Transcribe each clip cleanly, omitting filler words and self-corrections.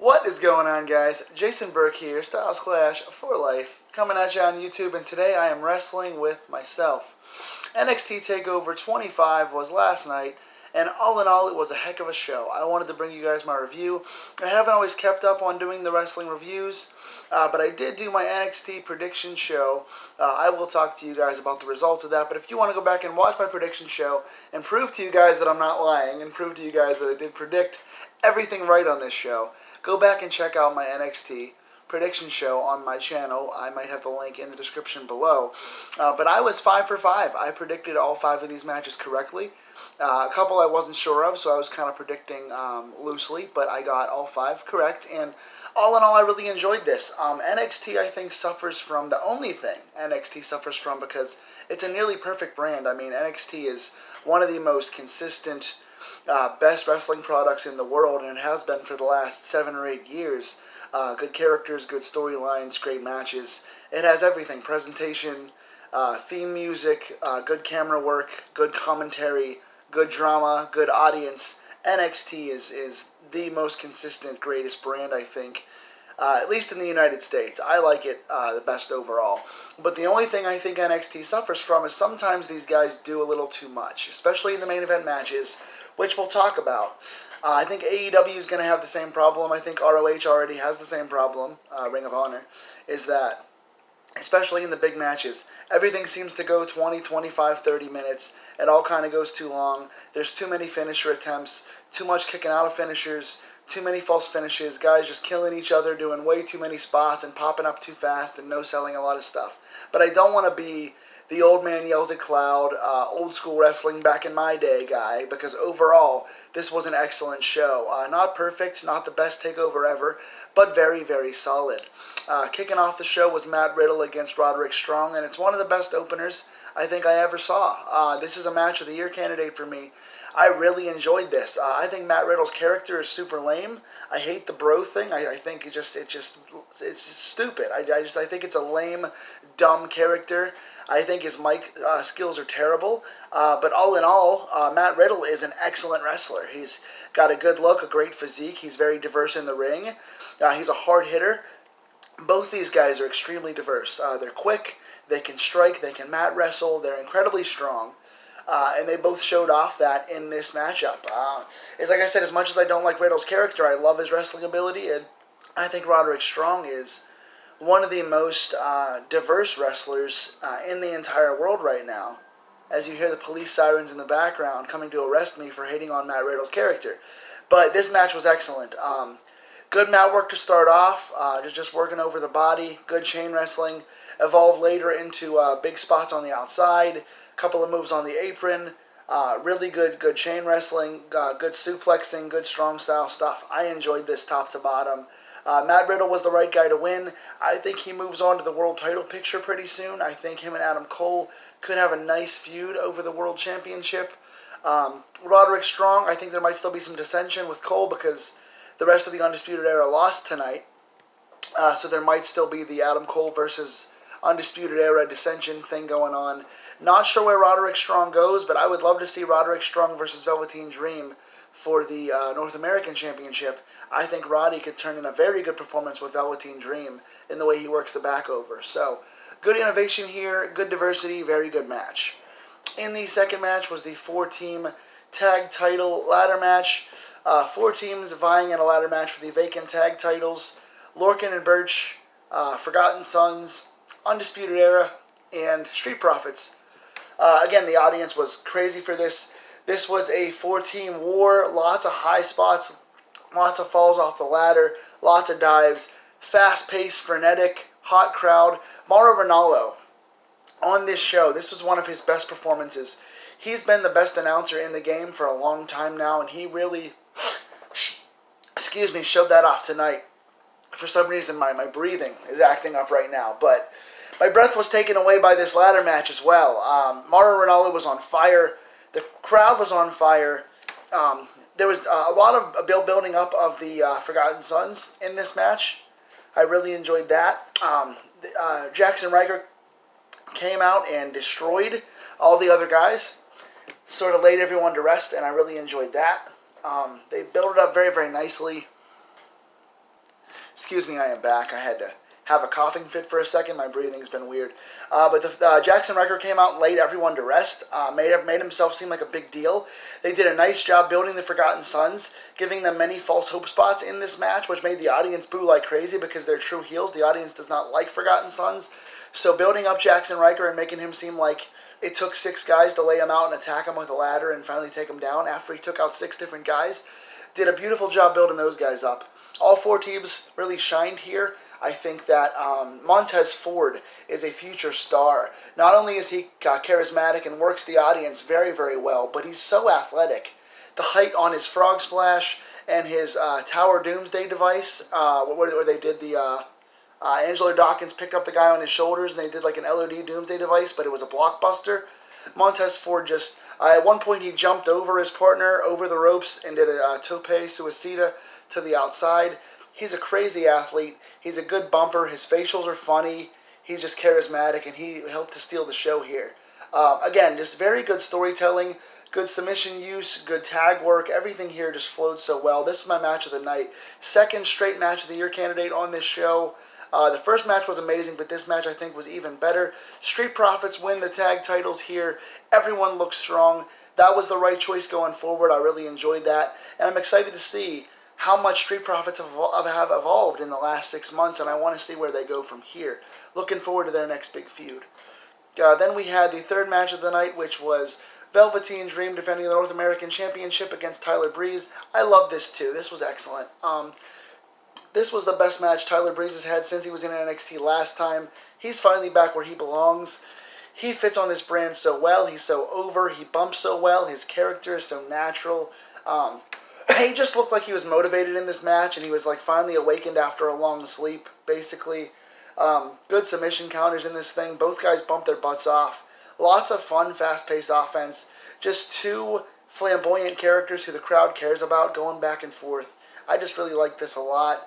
What is going on, guys? Jason Burke here, Styles Clash for Life, coming at you on YouTube, and today I am wrestling with myself. NXT Takeover 25 was last night, and all in all, it was a heck of a show. I wanted to bring you guys my review. I haven't always kept up on doing the wrestling reviews, but I did do my NXT prediction show. I will talk to you guys about the results of that, but if you want to go back and watch my prediction show and prove to you guys that I'm not lying, and prove to you guys that I did predict everything right on this show, go back and check out my NXT prediction show on my channel. I might have the link in the description below. But I was 5 for 5. I predicted all 5 of these matches correctly. A couple I wasn't sure of, so I was kind of predicting loosely, but I got all 5 correct. And all in all, I really enjoyed this. NXT, I think, suffers from the only thing NXT suffers from, because it's a nearly perfect brand. I mean, NXT is one of the most consistent best wrestling products in the world, and it has been for the last 7 or 8 years. Good characters, good storylines, great matches. It has everything: presentation, theme music, good camera work, good commentary, good drama, good audience. NXT is the most consistent, greatest brand, I think, at least in the United States. I like it the best overall. But the only thing I think NXT suffers from is sometimes these guys do a little too much, especially in the main event matches, which we'll talk about. I think AEW is going to have the same problem. I think ROH already has the same problem, Ring of Honor, is that, especially in the big matches, everything seems to go 20, 25, 30 minutes. It all kind of goes too long. There's too many finisher attempts, too much kicking out of finishers, too many false finishes, guys just killing each other, doing way too many spots and popping up too fast and no-selling a lot of stuff. But I don't want to be the old man yells at cloud, old school wrestling back in my day guy, because overall, this was an excellent show. Not perfect, not the best takeover ever, but very, very solid. Kicking off the show was Matt Riddle against Roderick Strong, and it's one of the best openers I think I ever saw. This is a match of the year candidate for me. I really enjoyed this. I think Matt Riddle's character is super lame. I hate the bro thing. I think it's stupid. I think it's a lame, dumb character. I think his mic skills are terrible. But all in all, Matt Riddle is an excellent wrestler. He's got a good look, a great physique. He's very diverse in the ring. He's a hard hitter. Both these guys are extremely diverse. They're quick. They can strike. They can mat wrestle. They're incredibly strong. And they both showed off that in this matchup. It's like I said, as much as I don't like Riddle's character, I love his wrestling ability, and I think Roderick Strong is one of the most diverse wrestlers in the entire world right now, as you hear the police sirens in the background coming to arrest me for hating on Matt Riddle's character. But this match was excellent. Good mat work to start off, just working over the body, good chain wrestling, evolved later into big spots on the outside, couple of moves on the apron, really good chain wrestling, good suplexing, good strong style stuff. I enjoyed this top to bottom. Matt Riddle was the right guy to win. I think he moves on to the world title picture pretty soon. I think him and Adam Cole could have a nice feud over the world championship. Roderick Strong, I think there might still be some dissension with Cole because the rest of the Undisputed Era lost tonight. So there might still be the Adam Cole versus Undisputed Era dissension thing going on. Not sure where Roderick Strong goes, but I would love to see Roderick Strong versus Velveteen Dream for the North American Championship. I think Roddy could turn in a very good performance with Velveteen Dream in the way he works the back over. So, good innovation here, good diversity, very good match. In the second match was the 4-team tag title ladder match. 4 teams vying in a ladder match for the vacant tag titles. Lorcan and Birch, Forgotten Sons, Undisputed Era, and Street Profits. Again, the audience was crazy for this. This was a 4-team war, lots of high spots, lots of falls off the ladder, lots of dives, fast-paced, frenetic, hot crowd. Mauro Ranallo, on this show, this was one of his best performances. He's been the best announcer in the game for a long time now, and he really, showed that off tonight. For some reason, my breathing is acting up right now, but my breath was taken away by this ladder match as well. Mauro Ranallo was on fire. The crowd was on fire. There was a lot of building up of the Forgotten Sons in this match. I really enjoyed that. Jackson Riker came out and destroyed all the other guys. Sort of laid everyone to rest, and I really enjoyed that. They built it up very, very nicely. Excuse me, I am back. I had to have a coughing fit for a second. My breathing's been weird. But Jackson Riker came out and laid everyone to rest. Made himself seem like a big deal. They did a nice job building the Forgotten Sons, giving them many false hope spots in this match, which made the audience boo like crazy because they're true heels. The audience does not like Forgotten Sons. So building up Jackson Riker and making him seem like it took 6 guys to lay him out and attack him with a ladder and finally take him down after he took out 6 different guys, did a beautiful job building those guys up. All 4 teams really shined here. I think that Montez Ford is a future star. Not only is he charismatic and works the audience very, very well, but he's so athletic. The height on his frog splash and his Tower Doomsday device, where they did the Angelo Dawkins picked up the guy on his shoulders and they did like an LOD Doomsday device, but it was a blockbuster. Montez Ford just, at one point he jumped over his partner, over the ropes, and did a tope suicida to the outside. He's a crazy athlete. He's a good bumper. His facials are funny. He's just charismatic, and he helped to steal the show here. Again, just very good storytelling, good submission use, good tag work. Everything here just flowed so well. This is my match of the night. Second straight match of the year candidate on this show. The first match was amazing, but this match I think was even better. Street Profits win the tag titles here. Everyone looks strong. That was the right choice going forward. I really enjoyed that, and I'm excited to see how much Street Profits have evolved in the last 6 months, and I want to see where they go from here. Looking forward to their next big feud. Then we had the third match of the night, which was Velveteen Dream defending the North American Championship against Tyler Breeze. I love this too. This was excellent. This was the best match Tyler Breeze has had since he was in NXT last time. He's finally back where he belongs. He fits on this brand so well. He's so over. He bumps so well. His character is so natural. He just looked like he was motivated in this match, and he was like finally awakened after a long sleep, basically. Good submission counters in this thing. Both guys bumped their butts off. Lots of fun, fast-paced offense. Just 2 flamboyant characters who the crowd cares about going back and forth. I just really like this a lot.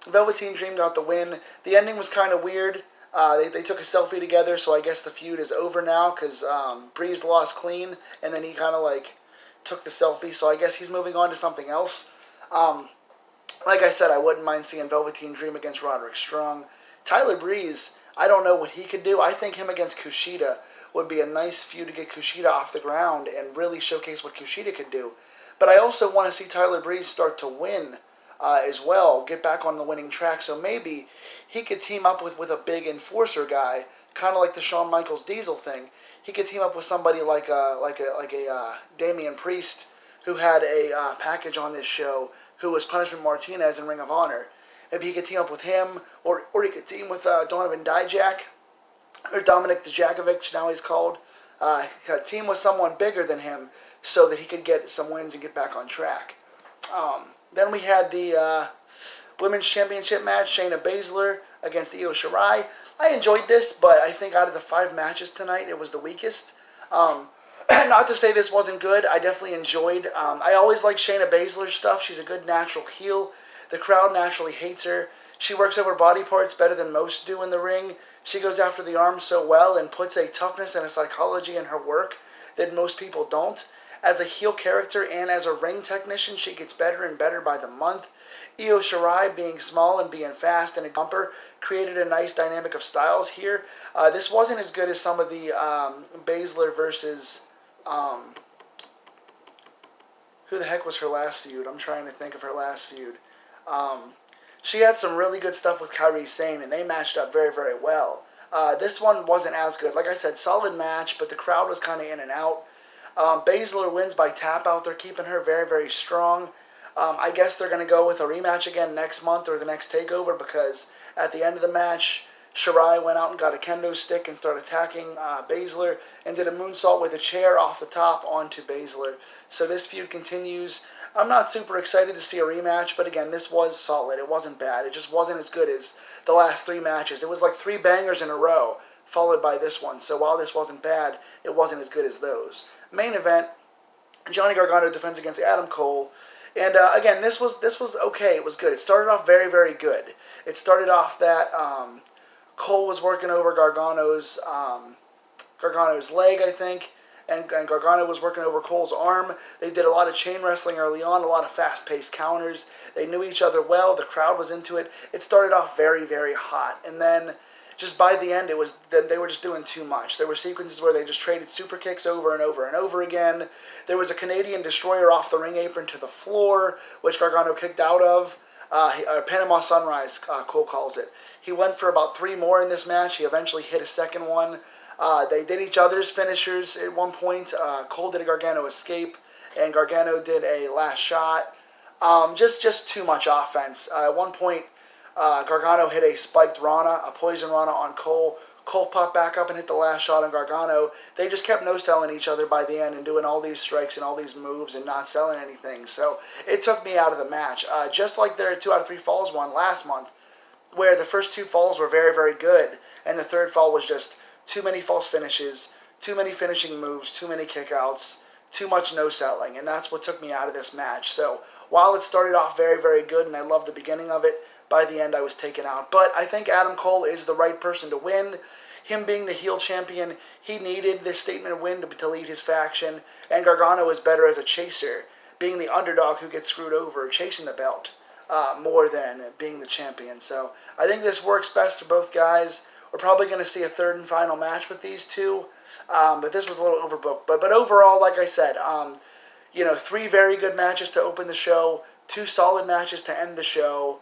Velveteen Dream got the win. The ending was kind of weird. They took a selfie together, so I guess the feud is over now because Breeze lost clean, and then he kind of like took the selfie, so I guess he's moving on to something else. Like I said, I wouldn't mind seeing Velveteen Dream against Roderick Strong. Tyler Breeze, I don't know what he could do. I think him against Kushida would be a nice feud to get Kushida off the ground and really showcase what Kushida could do. But I also want to see Tyler Breeze start to win as well, get back on the winning track. So maybe he could team up with a big enforcer guy, kind of like the Shawn Michaels Diesel thing. He could team up with somebody like a Damian Priest, who had a package on this show, who was Punishment Martinez in Ring of Honor. Maybe he could team up with him, or he could team with Donovan Dijak, or Dominic Dijakovic, now he's called. He could team with someone bigger than him so that he could get some wins and get back on track. Then we had the Women's Championship match, Shayna Baszler against Io Shirai. I enjoyed this, but I think out of the 5 matches tonight, it was the weakest. Not to say this wasn't good. I definitely enjoyed. I always like Shayna Baszler's stuff. She's a good natural heel. The crowd naturally hates her. She works over body parts better than most do in the ring. She goes after the arms so well and puts a toughness and a psychology in her work that most people don't. As a heel character and as a ring technician, she gets better and better by the month. Io Shirai, being small and being fast and a bumper, created a nice dynamic of styles here. This wasn't as good as some of the Baszler versus... who the heck was her last feud? I'm trying to think of her last feud. She had some really good stuff with Kairi Sane, and they matched up very, very well. This one wasn't as good. Like I said, solid match, but the crowd was kind of in and out. Baszler wins by tap out. They're keeping her very, very strong. I guess they're going to go with a rematch again next month or the next Takeover, because at the end of the match, Shirai went out and got a kendo stick and started attacking Baszler and did a moonsault with a chair off the top onto Baszler. So this feud continues. I'm not super excited to see a rematch, but again, this was solid. It wasn't bad. It just wasn't as good as the last 3 matches. It was like 3 bangers in a row, followed by this one. So while this wasn't bad, it wasn't as good as those. Main event, Johnny Gargano defends against Adam Cole. And again, this was okay. It was good. It started off very, very good. It started off that Cole was working over Gargano's leg, I think, and Gargano was working over Cole's arm. They did a lot of chain wrestling early on, a lot of fast-paced counters. They knew each other well. The crowd was into it. It started off very, very hot. And then just by the end, they were just doing too much. There were sequences where they just traded super kicks over and over and over again. There was a Canadian destroyer off the ring apron to the floor, which Gargano kicked out of. Panama Sunrise, Cole calls it. He went for about 3 more in this match. He eventually hit a second one. They did each other's finishers at one point. Cole did a Gargano escape, and Gargano did a last shot. Just too much offense. At one point, Gargano hit a spiked Rana, a poison Rana on Cole. Cole popped back up and hit the last shot on Gargano. They just kept no-selling each other by the end and doing all these strikes and all these moves and not selling anything. So it took me out of the match. Just like their 2 out of 3 falls one last month, where the first 2 falls were very, very good, and the third fall was just too many false finishes, too many finishing moves, too many kickouts, too much no-selling, and that's what took me out of this match. So while it started off very, very good, and I loved the beginning of it, by the end I was taken out. But I think Adam Cole is the right person to win. Him being the heel champion, he needed this statement win to lead his faction, and Gargano is better as a chaser, being the underdog who gets screwed over, chasing the belt, more than being the champion. So I think this works best for both guys. We're probably going to see a third and final match with these two, but this was a little overbooked. But overall, like I said, 3 very good matches to open the show, 2 solid matches to end the show.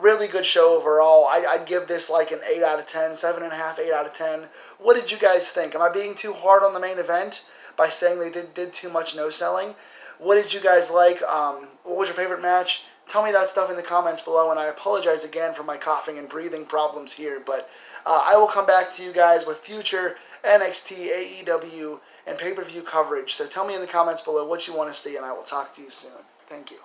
Really good show overall. I'd give this like an 8 out of 10, 7.5, 8 out of 10. What did you guys think? Am I being too hard on the main event by saying they did too much no-selling? What did you guys like? What was your favorite match? Tell me that stuff in the comments below, and I apologize again for my coughing and breathing problems here, but I will come back to you guys with future NXT, AEW, and pay-per-view coverage. So tell me in the comments below what you want to see, and I will talk to you soon. Thank you.